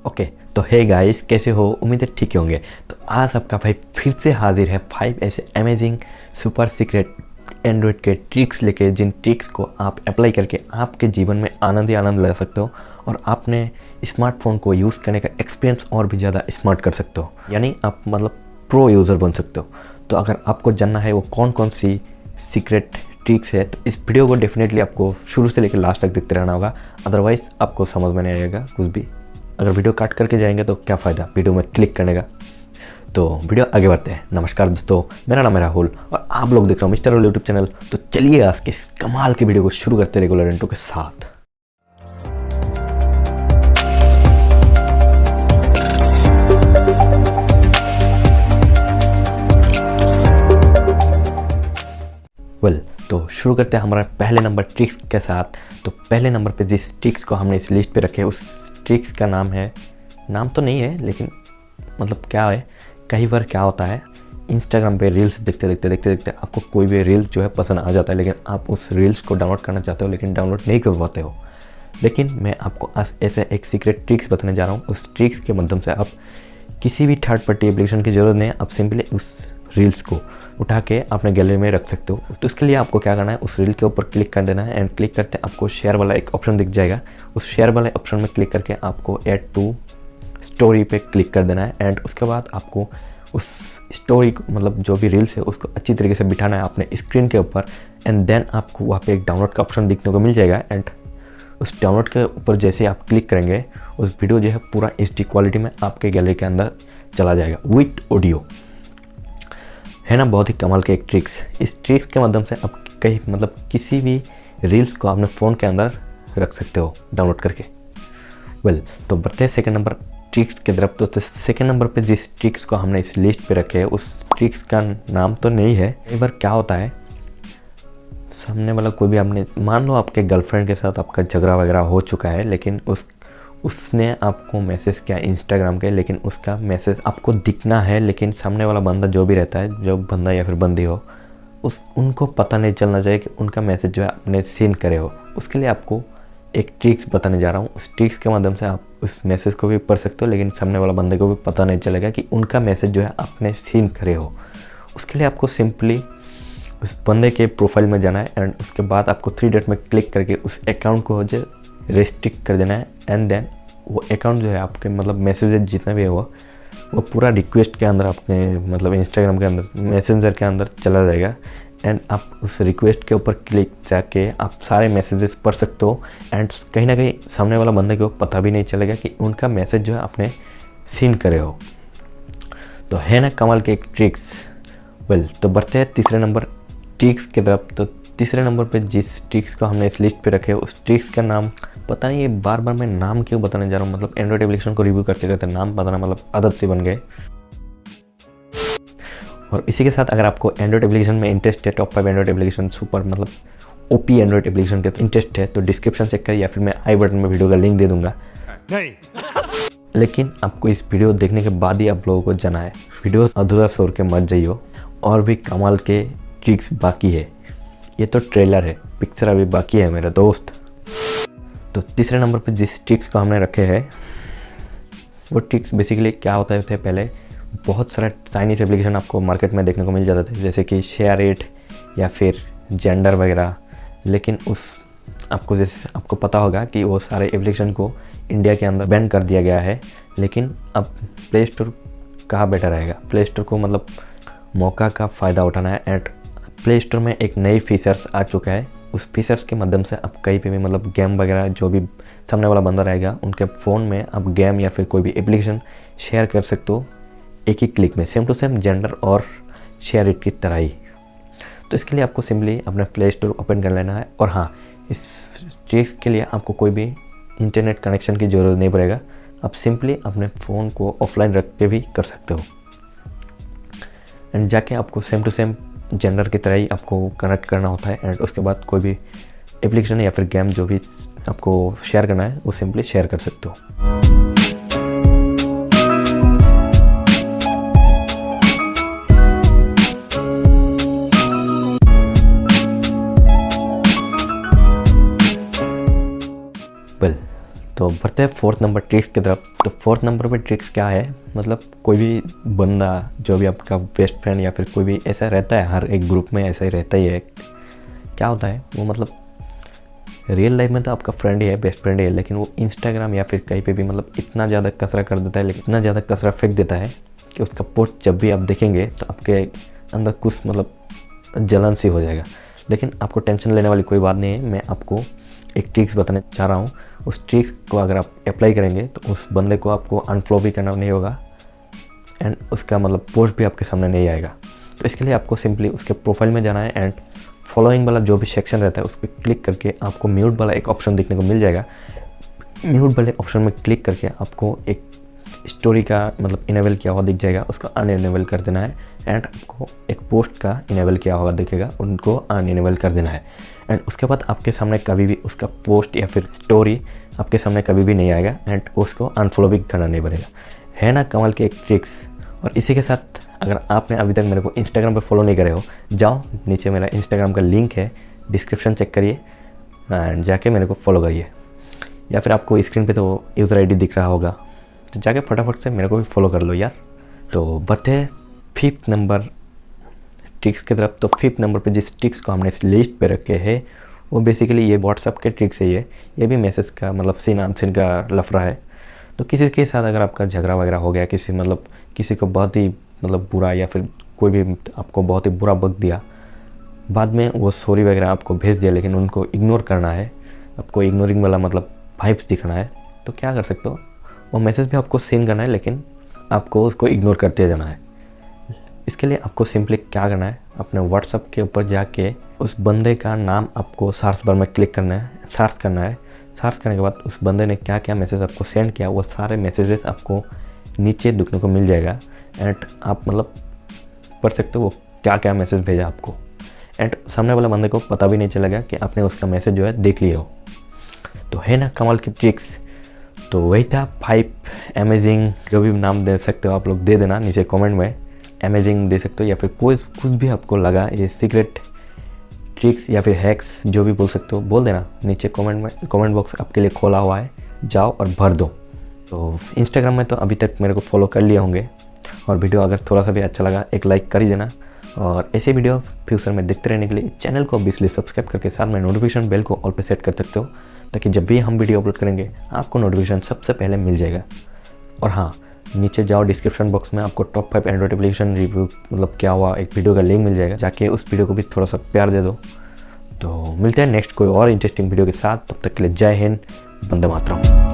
Okay तो hey guys, कैसे हो? उम्मीद है ठीक ही होंगे। तो आज आपका भाई फिर से हाजिर है 5 ऐसे अमेजिंग सुपर सीक्रेट एंड्रॉयड के ट्रिक्स लेके, जिन ट्रिक्स को आप अप्लाई करके आपके जीवन में आनंद ही आनंद ला सकते हो और आपने स्मार्टफोन को यूज़ करने का एक्सपीरियंस और भी ज़्यादा स्मार्ट कर सकते हो, यानी आप मतलब प्रो यूज़र बन सकते हो। तो अगर आपको जानना है वो कौन कौन सी सीक्रेट ट्रिक्स है तो इस वीडियो को डेफिनेटली आपको शुरू से लेकर लास्ट तक देखते रहना होगा, अदरवाइज़ आपको समझ में नहीं आएगा कुछ भी। अगर वीडियो काट करके जाएंगे तो क्या फ़ायदा वीडियो में क्लिक करने का। तो वीडियो आगे बढ़ते हैं। नमस्कार दोस्तों, मेरा नाम है राहुल और आप लोग देख रहे हो मिस्टर राहुल यूट्यूब चैनल। तो चलिए आज के इस कमाल की वीडियो को शुरू करते हैं रेगुलर इंट्रो के साथ। तो शुरू करते हैं हमारा पहले नंबर ट्रिक्स के साथ। तो पहले नंबर पे जिस ट्रिक्स को हमने इस लिस्ट पे रखे उस ट्रिक्स का नाम है, नाम तो नहीं है लेकिन मतलब क्या है, कई बार क्या होता है इंस्टाग्राम पे रील्स देखते देखते आपको कोई भी रील्स जो है पसंद आ जाता है, लेकिन आप उस रील्स को डाउनलोड करना चाहते हो लेकिन डाउनलोड नहीं कर पाते हो। लेकिन मैं आपको आज ऐसे एक सीक्रेट ट्रिक्स बताने जा रहा हूँ। उस ट्रिक्स के माध्यम से आप किसी भी थर्ड पार्टी एप्लीकेशन की ज़रूरत नहीं है, आप सिंपली उस रील्स को उठा के अपने गैलरी में रख सकते हो। तो इसके लिए आपको क्या करना है, उस रील के ऊपर क्लिक कर देना है एंड क्लिक करते आपको शेयर वाला एक ऑप्शन दिख जाएगा। उस शेयर वाले ऑप्शन में क्लिक करके आपको ऐड टू स्टोरी पे क्लिक कर देना है एंड उसके बाद आपको उस स्टोरी मतलब जो भी रील्स है उसको अच्छी तरीके से बिठाना है अपने स्क्रीन के ऊपर एंड देन आपको वहाँ पे एक डाउनलोड का ऑप्शन दिखने को मिल जाएगा। एंड उस डाउनलोड के ऊपर जैसे ही आप क्लिक करेंगे उस वीडियो जो है पूरा HD क्वालिटी में आपके गैलरी के अंदर चला जाएगा विथ ऑडियो। है ना, बहुत ही कमाल के एक ट्रिक्स। इस ट्रिक्स के माध्यम से आप कहीं मतलब किसी भी रील्स को अपने फ़ोन के अंदर रख सकते हो डाउनलोड करके। तो बढ़ते हैं सेकंड नंबर ट्रिक्स की तरफ। तो सेकंड नंबर पे जिस ट्रिक्स को हमने इस लिस्ट पे रखे है उस ट्रिक्स का नाम तो नहीं है। कई बार क्या होता है सामने वाला कोई भी, आपने मान लो आपके गर्लफ्रेंड के साथ आपका झगड़ा वगैरह हो चुका है, लेकिन उसने आपको मैसेज किया इंस्टाग्राम के, लेकिन उसका मैसेज आपको दिखना है, लेकिन सामने वाला बंदा जो भी रहता है, जो बंदा या फिर बंदी हो, उनको पता नहीं चलना चाहिए कि उनका मैसेज जो है आपने सीन करे हो। उसके लिए आपको एक ट्रिक्स बताने जा रहा हूँ। उस ट्रिक्स के माध्यम से आप उस मैसेज को भी पढ़ सकते हो लेकिन सामने वाला बंदे को भी पता नहीं चलेगा कि उनका मैसेज जो है आपने सीन करे हो। उसके लिए आपको सिंपली उस बंदे के प्रोफाइल में जाना है एंड उसके बाद आपको 3 डॉट में क्लिक करके उस अकाउंट को जो रेस्ट्रिक्ट कर देना है एंड देन वो अकाउंट जो है आपके मतलब मैसेजेस जितना भी है वो पूरा रिक्वेस्ट के अंदर आपके मतलब इंस्टाग्राम के अंदर मैसेंजर के अंदर चला जाएगा एंड आप उस रिक्वेस्ट के ऊपर क्लिक जाके आप सारे मैसेजेस पढ़ सकते हो एंड कहीं ना कहीं सामने वाला बंदे को पता भी नहीं चलेगा कि उनका मैसेज जो है आपने सीन करे हो। तो है ना कमाल के एक ट्रिक्स। तो बढ़ते हैं तीसरे नंबर ट्रिक्स की तरफ। तो तीसरे नंबर पे जिस ट्रिक्स को हमने इस लिस्ट पे रखे है उस ट्रिक्स का नाम पता नहीं, ये बार बार मैं नाम क्यों बताने जा रहा हूँ, मतलब एंड्रॉयड एप्लीकेशन को रिव्यू करते करते नाम बताना मतलब आदत से बन गए। और इसी के साथ अगर आपको एंड्रॉयड एप्लीकेशन में इंटरेस्ट है, टॉप 5 एंड्रॉयड एप्लीकेशन सुपर मतलब ओपी एंड्रॉयड एप्लीकेशन के इंटरेस्ट है तो डिस्क्रिप्शन चेक करें या फिर मैं आई बटन में वीडियो का लिंक दे दूंगा। नहीं लेकिन आपको इस वीडियो देखने के बाद ही आप लोगों को जाना है, वीडियो अधूरा छोड़ के मत जाइयो, और भी कमाल के ट्रिक्स बाकी है। ये तो ट्रेलर है, पिक्चर अभी बाकी है मेरा दोस्त। तो तीसरे नंबर पे जिस ट्रिक्स को हमने रखे हैं वो ट्रिक्स बेसिकली क्या होता है, पहले बहुत सारा चाइनीज़ एप्लीकेशन आपको मार्केट में देखने को मिल जाता था जैसे कि शेयर इट या फिर जेंडर वगैरह, लेकिन आपको पता होगा कि वो सारे एप्लीकेशन को इंडिया के अंदर बैन कर दिया गया है। लेकिन अब प्ले स्टोर कहाँ बेटर रहेगा, प्ले स्टोर को मतलब मौका का फ़ायदा उठाना है एंड प्ले स्टोर में एक नई फीचर्स आ चुका है। उस फीचर्स के माध्यम से आप कहीं पे भी मतलब गेम वगैरह जो भी सामने वाला बंदा रहेगा उनके फ़ोन में आप गेम या फिर कोई भी एप्लीकेशन शेयर कर सकते हो एक ही क्लिक में, सेम टू सेम जेंडर और शेयर इट की तरह ही। तो इसके लिए आपको सिंपली अपना प्ले स्टोर ओपन कर लेना है और हाँ, इस ट्रिक्स के लिए आपको कोई भी इंटरनेट कनेक्शन की ज़रूरत नहीं पड़ेगा, आप सिंपली अपने फ़ोन को ऑफलाइन रख के भी कर सकते हो एंड जाके आपको सेम टू सेम जेंडर की तरह ही आपको कनेक्ट करना होता है एंड उसके बाद कोई भी एप्लीकेशन या फिर गेम जो भी आपको शेयर करना है वो सिंपली शेयर कर सकते हो। तो बढ़ते हैं 4th नंबर ट्रिक्स की तरफ। तो 4th नंबर पे ट्रिक्स क्या है, मतलब कोई भी बंदा जो भी आपका बेस्ट फ्रेंड या फिर कोई भी ऐसा रहता है, हर एक ग्रुप में ऐसा ही रहता ही है। क्या होता है वो, मतलब रियल लाइफ में तो आपका फ्रेंड ही है, बेस्ट फ्रेंड ही है, लेकिन वो इंस्टाग्राम या फिर कहीं पे भी मतलब इतना ज़्यादा कचरा कर देता है, लेकिन इतना ज़्यादा कचरा फेंक देता है कि उसका पोस्ट जब भी आप देखेंगे तो आपके अंदर कुछ मतलब जलन सी हो जाएगा। लेकिन आपको टेंशन लेने वाली कोई बात नहीं है। मैं आपको एक ट्रिक्स बताने चाह रहा हूँ। उस ट्रिक्स को अगर आप अप्लाई करेंगे तो उस बंदे को आपको अनफॉलो भी करना नहीं होगा एंड उसका मतलब पोस्ट भी आपके सामने नहीं आएगा। तो इसके लिए आपको सिंपली उसके प्रोफाइल में जाना है एंड फॉलोइंग वाला जो भी सेक्शन रहता है उस पर क्लिक करके आपको म्यूट वाला एक ऑप्शन देखने को मिल जाएगा। म्यूट वाले ऑप्शन में क्लिक करके आपको एक स्टोरी का मतलब इनेबल किया हुआ दिख जाएगा, उसको अनइनेबल कर देना है एंड आपको एक पोस्ट का इनेबल किया हुआ दिखेगा, उनको अनइनेबल कर देना है। एंड उसके बाद आपके सामने कभी भी उसका पोस्ट या फिर स्टोरी आपके सामने कभी भी नहीं आएगा एंड उसको अनफॉलो भी करना नहीं पड़ेगा। है ना कमाल की एक ट्रिक्स। और इसी के साथ अगर आपने अभी तक मेरे को इंस्टाग्राम पे फॉलो नहीं करे हो, जाओ नीचे मेरा इंस्टाग्राम का लिंक है, डिस्क्रिप्शन चेक करिए एंड जाके मेरे को फॉलो करिए, या फिर आपको स्क्रीन पे तो यूज़र आईडी दिख रहा होगा, तो जाके फटाफट से मेरे को भी फॉलो कर लो यार। तो बढ़ते 5th नंबर ट्रिक्स की तरफ। तो 5th नंबर पे जिस ट्रिक्स को हमने इस लिस्ट पे रखे हैं वो बेसिकली ये व्हाट्सअप के ट्रिक्स है। ये भी मैसेज का मतलब सीन आनसीन का लफड़ा है। तो किसी के साथ अगर आपका झगड़ा वगैरह हो गया, किसी को बहुत ही मतलब बुरा या फिर कोई भी आपको बहुत ही बुरा बक दिया, बाद में वो सॉरी वगैरह आपको भेज दिया, लेकिन उनको इग्नोर करना है, आपको इग्नोरिंग वाला मतलब वाइब्स दिखाना है, तो क्या कर सकते हो, वो मैसेज भी आपको सेंड करना है लेकिन आपको उसको इग्नोर करते जाना है। इसके लिए आपको सिंपली क्या करना है, अपने व्हाट्सअप के ऊपर जाके उस बंदे का नाम आपको सर्च बार में क्लिक करना है, सर्च करना है। सर्च करने के बाद उस बंदे ने क्या क्या मैसेज आपको सेंड किया वो सारे मैसेजेस आपको नीचे दिखने को मिल जाएगा एंड आप मतलब पढ़ सकते हो वो क्या क्या मैसेज भेजा आपको एंड सामने वाले बंदे को पता भी नहीं चलेगा कि आपने उसका मैसेज जो है देख लिया हो। तो है ना कमाल की ट्रिक्स। तो वही था 5 अमेजिंग, जो भी नाम दे सकते हो आप लोग दे देना नीचे कमेंट में, अमेजिंग दे सकते हो या फिर कोई कुछ भी आपको लगा, ये सीक्रेट ट्रिक्स या फिर हैक्स जो भी बोल सकते हो बोल देना नीचे कमेंट में। कमेंट बॉक्स आपके लिए खोला हुआ है, जाओ और भर दो। तो इंस्टाग्राम में तो अभी तक मेरे को फॉलो कर लिए होंगे और वीडियो अगर थोड़ा सा भी अच्छा लगा एक लाइक कर ही देना और ऐसे वीडियो फ्यूचर में देखते रहने के लिए चैनल को ऑब्वियसली सब्सक्राइब करके साथ में नोटिफिकेशन बेल को ऑल पे सेट कर सकते हो, ताकि जब भी हम वीडियो अपलोड करेंगे आपको नोटिफिकेशन सबसे पहले मिल जाएगा। और हाँ, नीचे जाओ डिस्क्रिप्शन बॉक्स में आपको टॉप 5 एंड्रॉइड एप्लीकेशन रिव्यू मतलब क्या हुआ एक वीडियो का लिंक मिल जाएगा, जाके उस वीडियो को भी थोड़ा सा प्यार दे दो। तो मिलते हैं नेक्स्ट कोई और इंटरेस्टिंग वीडियो के साथ, तब तक के लिए जय हिंद, वंदे मातरम।